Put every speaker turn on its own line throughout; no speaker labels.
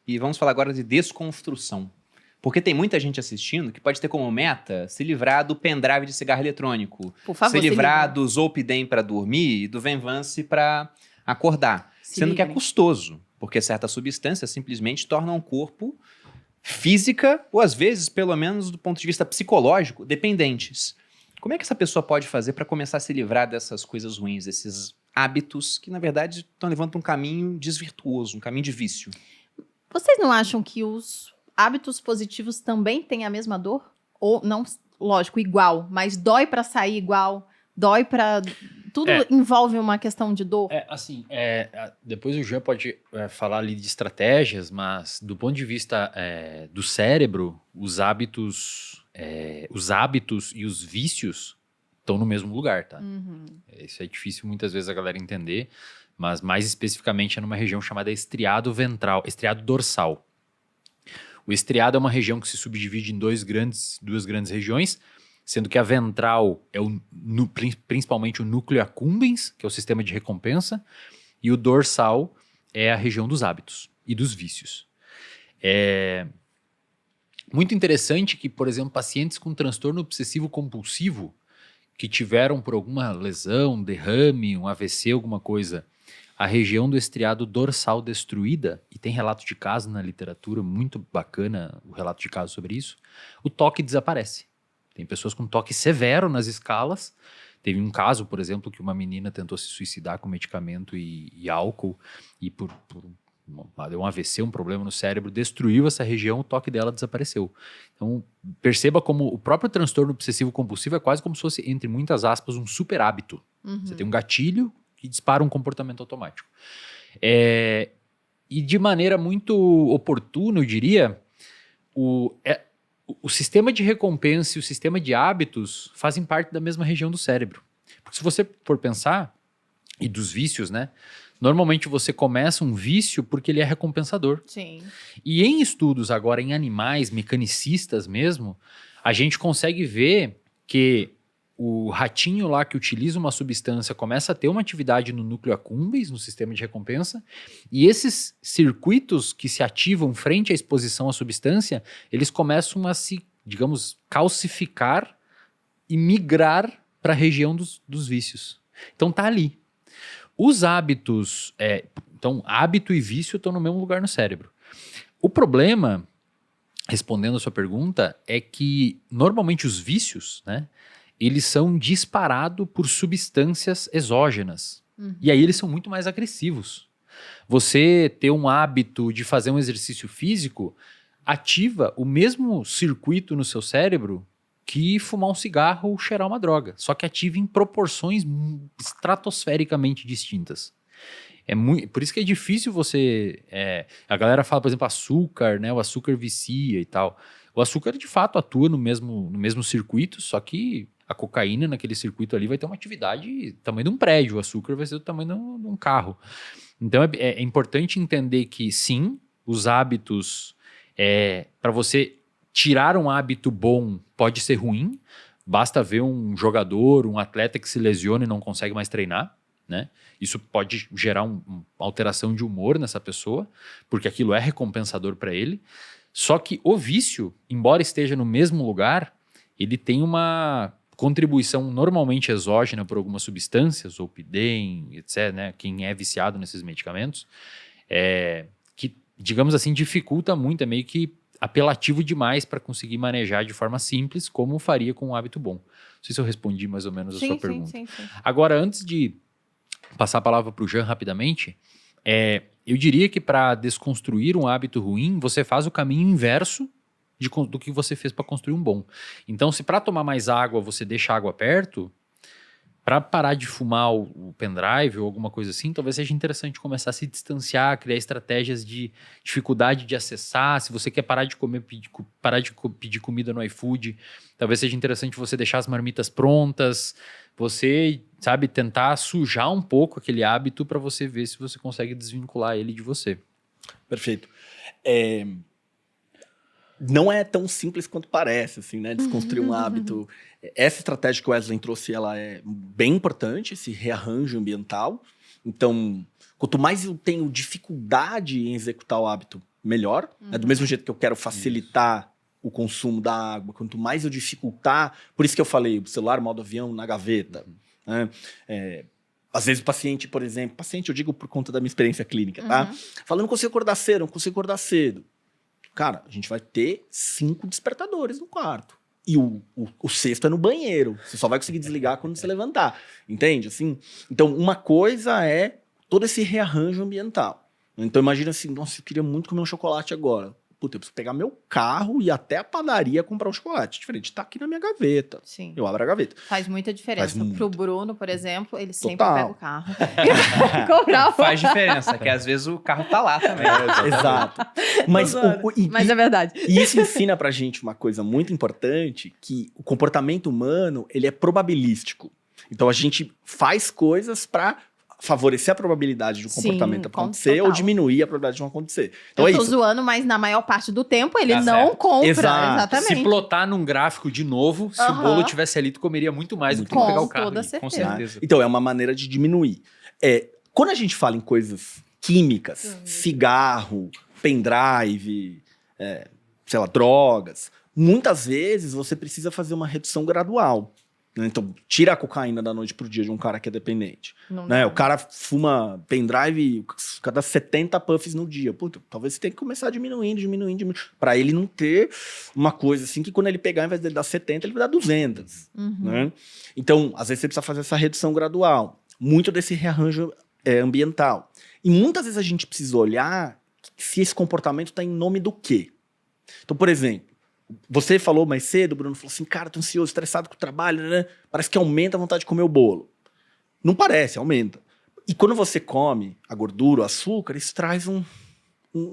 e vamos falar agora de desconstrução. Porque tem muita gente assistindo que pode ter como meta se livrar do pendrive de cigarro eletrônico,
Por favor,
se
se
livrar
livrem.
do Zolpidem para dormir e do Venvance para acordar.
Se
Sendo que é
livrem.
custoso, porque certas substâncias simplesmente tornam o corpo física, ou às vezes, pelo menos do ponto de vista psicológico, dependentes. Como é que essa pessoa pode fazer para começar a se livrar dessas coisas ruins, desses hábitos que, na verdade, estão levando para um caminho desvirtuoso, um caminho de vício?
Vocês não acham que os hábitos positivos também têm a mesma dor? Ou não, lógico, igual, mas dói pra sair igual, dói pra... Tudo envolve uma questão de dor.
Depois o Jean pode falar ali de estratégias, mas do ponto de vista do cérebro, os hábitos e os vícios estão no mesmo lugar, tá?
Uhum.
Isso é difícil muitas vezes a galera entender, mas mais especificamente é numa região chamada estriado dorsal. O estriado é uma região que se subdivide em duas grandes regiões, sendo que a ventral é principalmente o núcleo accumbens, que é o sistema de recompensa, e o dorsal é a região dos hábitos e dos vícios. É muito interessante que, por exemplo, pacientes com transtorno obsessivo compulsivo que tiveram por alguma lesão, derrame, um AVC, alguma coisa, a região do estriado dorsal destruída, e tem relato de caso na literatura, muito bacana o relato de caso sobre isso, o toque desaparece. Tem pessoas com toque severo nas escalas. Teve um caso, por exemplo, que uma menina tentou se suicidar com medicamento e álcool, e deu um AVC, um problema no cérebro, destruiu essa região, o toque dela desapareceu. Então, perceba como o próprio transtorno obsessivo compulsivo é quase como se fosse, entre muitas aspas, um super hábito.
Uhum.
Você tem um gatilho que dispara um comportamento automático. E de maneira muito oportuna, eu diria, o sistema de recompensa e o sistema de hábitos fazem parte da mesma região do cérebro. Porque se você for pensar, e dos vícios, né? Normalmente você começa um vício porque ele é recompensador.
Sim.
E em estudos agora em animais, mecanicistas mesmo, a gente consegue ver que o ratinho lá que utiliza uma substância começa a ter uma atividade no núcleo accumbens, no sistema de recompensa, e esses circuitos que se ativam frente à exposição à substância, eles começam a se, digamos, calcificar e migrar para a região dos vícios. Então tá ali. Os hábitos, então hábito e vício estão no mesmo lugar no cérebro. O problema, respondendo a sua pergunta, é que normalmente os vícios, né, eles são disparados por substâncias exógenas.
Uhum.
E aí eles são muito mais agressivos. Você ter um hábito de fazer um exercício físico ativa o mesmo circuito no seu cérebro que fumar um cigarro ou cheirar uma droga. Só que ativa em proporções estratosfericamente distintas. Por isso que é difícil você... a galera fala, por exemplo, açúcar, né? O açúcar vicia e tal. O açúcar, de fato, atua no mesmo circuito, só que a cocaína naquele circuito ali vai ter uma atividade do tamanho de um prédio, o açúcar vai ser do tamanho de um carro. Então é importante entender que, sim, os hábitos, para você tirar um hábito bom pode ser ruim, basta ver um jogador, um atleta que se lesiona e não consegue mais treinar, né? Isso pode gerar uma alteração de humor nessa pessoa, porque aquilo é recompensador para ele. Só que o vício, embora esteja no mesmo lugar, ele tem uma contribuição normalmente exógena por algumas substâncias, Zolpidem, etc., né? Quem é viciado nesses medicamentos, que, digamos assim, dificulta muito, é meio que apelativo demais para conseguir manejar de forma simples, como faria com um hábito bom. Não sei se eu respondi mais ou menos a sua pergunta.
Sim.
Agora, antes de passar a palavra para o Jean rapidamente, eu diria que para desconstruir um hábito ruim, você faz o caminho inverso do que você fez para construir um bom. Então, se para tomar mais água você deixa a água perto, para parar de fumar o pendrive ou alguma coisa assim, talvez seja interessante começar a se distanciar, criar estratégias de dificuldade de acessar. Se você quer parar de pedir comida no iFood, talvez seja interessante você deixar as marmitas prontas, você, sabe, tentar sujar um pouco aquele hábito para você ver se você consegue desvincular ele de você.
Perfeito. Não é tão simples quanto parece, assim, né? Desconstruir um hábito. Essa estratégia que o Wesley trouxe, ela é bem importante, esse rearranjo ambiental. Então, quanto mais eu tenho dificuldade em executar o hábito, melhor. Né? Do mesmo jeito que eu quero facilitar o consumo da água, quanto mais eu dificultar... Por isso que eu falei, o celular, modo avião, na gaveta. Né? Às vezes o paciente, por exemplo... Paciente, eu digo por conta da minha experiência clínica, tá? Falando, não consigo acordar cedo, não consigo acordar cedo. Cara, a gente vai ter 5 despertadores no quarto. E o sexto é no banheiro. Você só vai conseguir desligar quando você levantar. Entende? Assim, então, uma coisa é todo esse rearranjo ambiental. Então, imagina assim, nossa, eu queria muito comer um chocolate agora. Puta, eu preciso pegar meu carro e ir até a padaria comprar um chocolate. Diferente, tá aqui na minha gaveta.
Sim.
Eu abro a gaveta.
Faz muita diferença. Pro Bruno, por exemplo, ele sempre
Total.
pega o carro. Comprar
Faz diferença, que às vezes o carro tá lá também.
Exato. Mas,
Mas é verdade.
E isso ensina pra gente uma coisa muito importante, que o comportamento humano, ele é probabilístico. Então, a gente faz coisas pra favorecer a probabilidade de um comportamento acontecer ou diminuir a probabilidade de não acontecer. Então,
eu tô zoando, mas na maior parte do tempo ele
Tá
não
certo.
compra.
Exato.
Exatamente.
Se plotar num gráfico de novo, se o bolo tivesse ali, tu comeria muito mais do que tu
Com
pegar o carro.
toda
ali.
certeza.
Com certeza.
Então, é uma maneira de diminuir. Quando a gente fala em coisas químicas, cigarro, pendrive, sei lá, drogas, muitas vezes você precisa fazer uma redução gradual. Né? Então, tira a cocaína da noite pro dia de um cara que é dependente. Né? O cara fuma pendrive cada 70 puffs no dia. Puta, talvez você tenha que começar diminuindo. Pra ele não ter uma coisa assim que quando ele pegar, ao invés de ele dar 70, ele vai dar 200. Né? Então, às vezes você precisa fazer essa redução gradual. Muito desse rearranjo ambiental. E muitas vezes a gente precisa olhar se esse comportamento está em nome do quê. Então, por exemplo, você falou mais cedo, Bruno, falou assim, cara, tô ansioso, estressado com o trabalho, né? Parece que aumenta a vontade de comer o bolo. Não parece, aumenta. E quando você come a gordura, o açúcar, isso traz um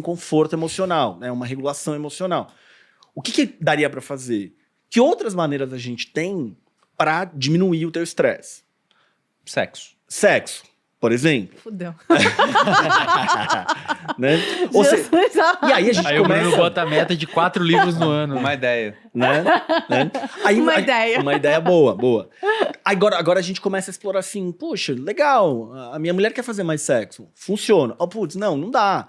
conforto emocional, né? Uma regulação emocional. O que daria para fazer? Que outras maneiras a gente tem para diminuir o teu estresse? Sexo, por exemplo.
Fudeu.
Né? E aí a gente
Aí o
começa...
Bruno bota a meta de 4 livros no ano.
Uma ideia.
Né? Aí,
ideia.
Uma ideia boa. Agora a gente começa a explorar assim, poxa, legal, a minha mulher quer fazer mais sexo. Funciona. Putz, não dá.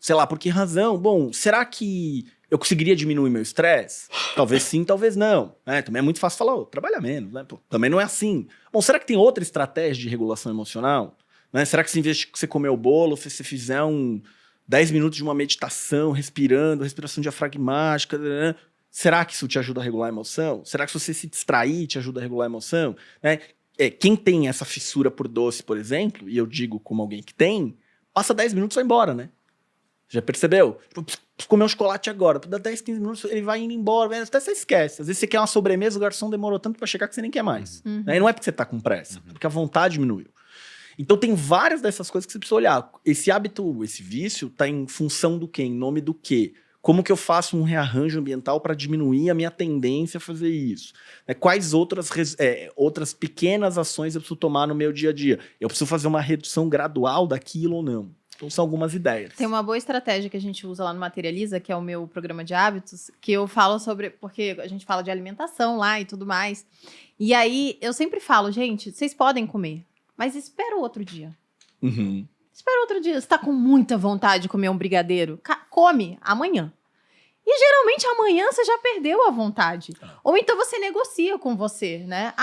Sei lá, por que razão? Bom, será que eu conseguiria diminuir meu estresse? Talvez sim, talvez não. Também é muito fácil falar, trabalha menos. Né? Pô, também não é assim. Bom, será que tem outra estratégia de regulação emocional? Né? Será que se em vez de você comer o bolo, você fizer 10 minutos de uma meditação, respiração diafragmática, né? Será que isso te ajuda a regular a emoção? Será que se você se distrair, te ajuda a regular a emoção? Né? Quem tem essa fissura por doce, por exemplo, e eu digo como alguém que tem, passa 10 minutos e vai embora, né? Já percebeu? Tipo, preciso comer um chocolate agora. Dá 10, 15 minutos, ele vai indo embora. Até você esquece. Às vezes você quer uma sobremesa, o garçom demorou tanto pra chegar que você nem quer mais. Né? E não é porque você tá com pressa, é porque a vontade diminuiu. Então tem várias dessas coisas que você precisa olhar. Esse hábito, esse vício, tá em função do quê? Em nome do quê? Como que eu faço um rearranjo ambiental para diminuir a minha tendência a fazer isso? Quais outras pequenas ações eu preciso tomar no meu dia a dia? Eu preciso fazer uma redução gradual daquilo ou não? Então são algumas ideias.
Tem uma boa estratégia que a gente usa lá no Materializa, que é o meu programa de hábitos, que eu falo sobre... Porque a gente fala de alimentação lá e tudo mais. E aí, eu sempre falo, gente, vocês podem comer, mas espera o outro dia. Espera outro dia. Você tá com muita vontade de comer um brigadeiro? Come amanhã. E geralmente amanhã você já perdeu a vontade. Ou então você negocia com você, né?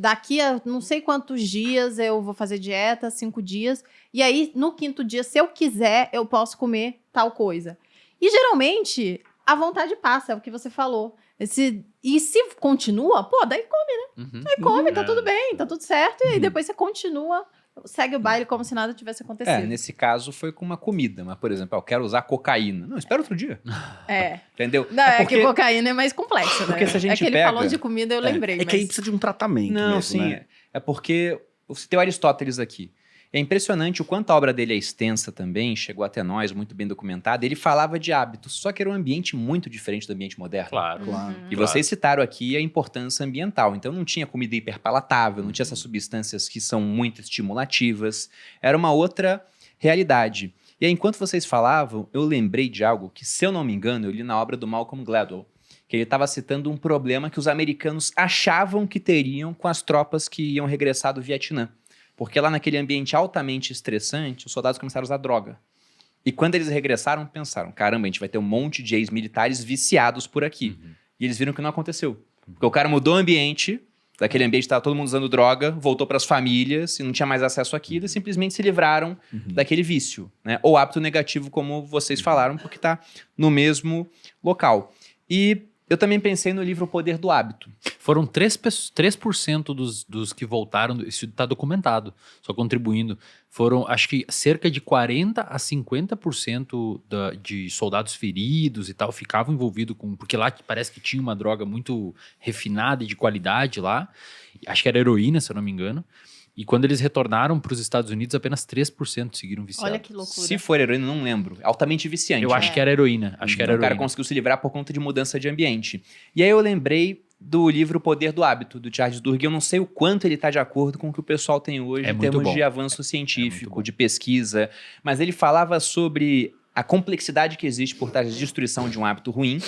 Daqui a não sei quantos dias eu vou fazer dieta, 5 dias. E aí, no 5º dia, se eu quiser, eu posso comer tal coisa. E geralmente, a vontade passa, é o que você falou. E se continua, daí come, né? Aí come, tá tudo bem, tá tudo certo. E aí depois você continua, segue o baile como se nada tivesse acontecido.
Nesse caso foi com uma comida, mas, por exemplo, eu quero usar cocaína. Não, espera outro dia. Entendeu?
Não, que cocaína é mais complexa, né?
Porque se a gente
é que ele
pega...
falou de comida, eu lembrei.
Que aí precisa de um tratamento
Não,
mesmo,
sim.
né?
É porque você tem o Aristóteles aqui. É impressionante o quanto a obra dele é extensa também, chegou até nós, muito bem documentada. Ele falava de hábitos, só que era um ambiente muito diferente do ambiente moderno.
Claro.
E vocês citaram aqui a importância ambiental. Então não tinha comida hiperpalatável, não tinha essas substâncias que são muito estimulativas. Era uma outra realidade. E aí, enquanto vocês falavam, eu lembrei de algo que, se eu não me engano, eu li na obra do Malcolm Gladwell, que ele estava citando um problema que os americanos achavam que teriam com as tropas que iam regressar do Vietnã. Porque lá naquele ambiente altamente estressante, os soldados começaram a usar droga. E quando eles regressaram, pensaram, caramba, a gente vai ter um monte de ex-militares viciados por aqui. E eles viram que não aconteceu. Porque o cara mudou o ambiente, daquele ambiente estava todo mundo usando droga, voltou para as famílias e não tinha mais acesso àquilo e simplesmente se livraram daquele vício, né? Ou hábito negativo, como vocês falaram, porque está no mesmo local. E eu também pensei no livro O Poder do Hábito.
Foram 3% dos que voltaram, isso está documentado, só contribuindo. Foram, acho que, cerca de 40% a 50% de soldados feridos e tal, ficavam envolvidos com... Porque lá parece que tinha uma droga muito refinada e de qualidade lá. Acho que era heroína, se eu não me engano. E quando eles retornaram para os Estados Unidos, apenas 3% seguiram viciados.
Olha que loucura.
Se for heroína, não lembro. Altamente viciante.
Eu acho que era heroína. Acho que era
O cara
heroína.
conseguiu se livrar por conta de mudança de ambiente. E aí eu lembrei do livro O Poder do Hábito, do Charles Duhigg. Eu não sei o quanto ele está de acordo com o que o pessoal tem hoje
É
em
muito
termos
bom.
de avanço
muito
científico,
bom.
de pesquisa. Mas ele falava sobre a complexidade que existe por trás da destruição de um hábito ruim,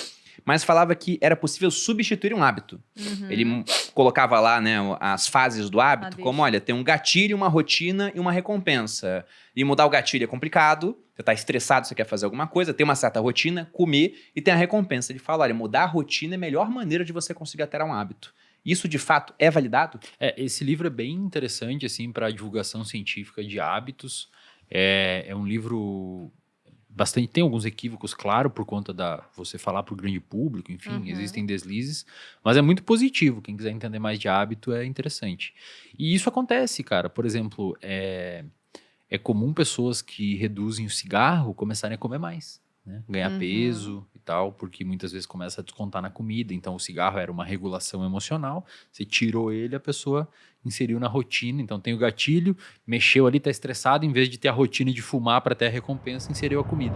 mas falava que era possível substituir um hábito. Ele colocava lá, né, as fases do hábito,
deixa.
como, olha, tem um gatilho, uma rotina e uma recompensa. E mudar o gatilho é complicado, você está estressado, você quer fazer alguma coisa, tem uma certa rotina, comer, e tem a recompensa. Ele fala, olha, mudar a rotina é a melhor maneira de você conseguir alterar um hábito. Isso, de fato, é validado?
Esse livro é bem interessante, assim, para a divulgação científica de hábitos. É um livro... Bastante, tem alguns equívocos, claro, por conta da você falar para o grande público, enfim, existem deslizes, mas é muito positivo. Quem quiser entender mais de hábito é interessante. E isso acontece, cara. Por exemplo, é comum pessoas que reduzem o cigarro começarem a comer mais, né? Ganhar peso e tal, porque muitas vezes começa a descontar na comida. Então, o cigarro era uma regulação emocional, você tirou ele, a pessoa inseriu na rotina. Então, tem o gatilho, mexeu ali, tá estressado, em vez de ter a rotina de fumar para ter a recompensa, inseriu a comida.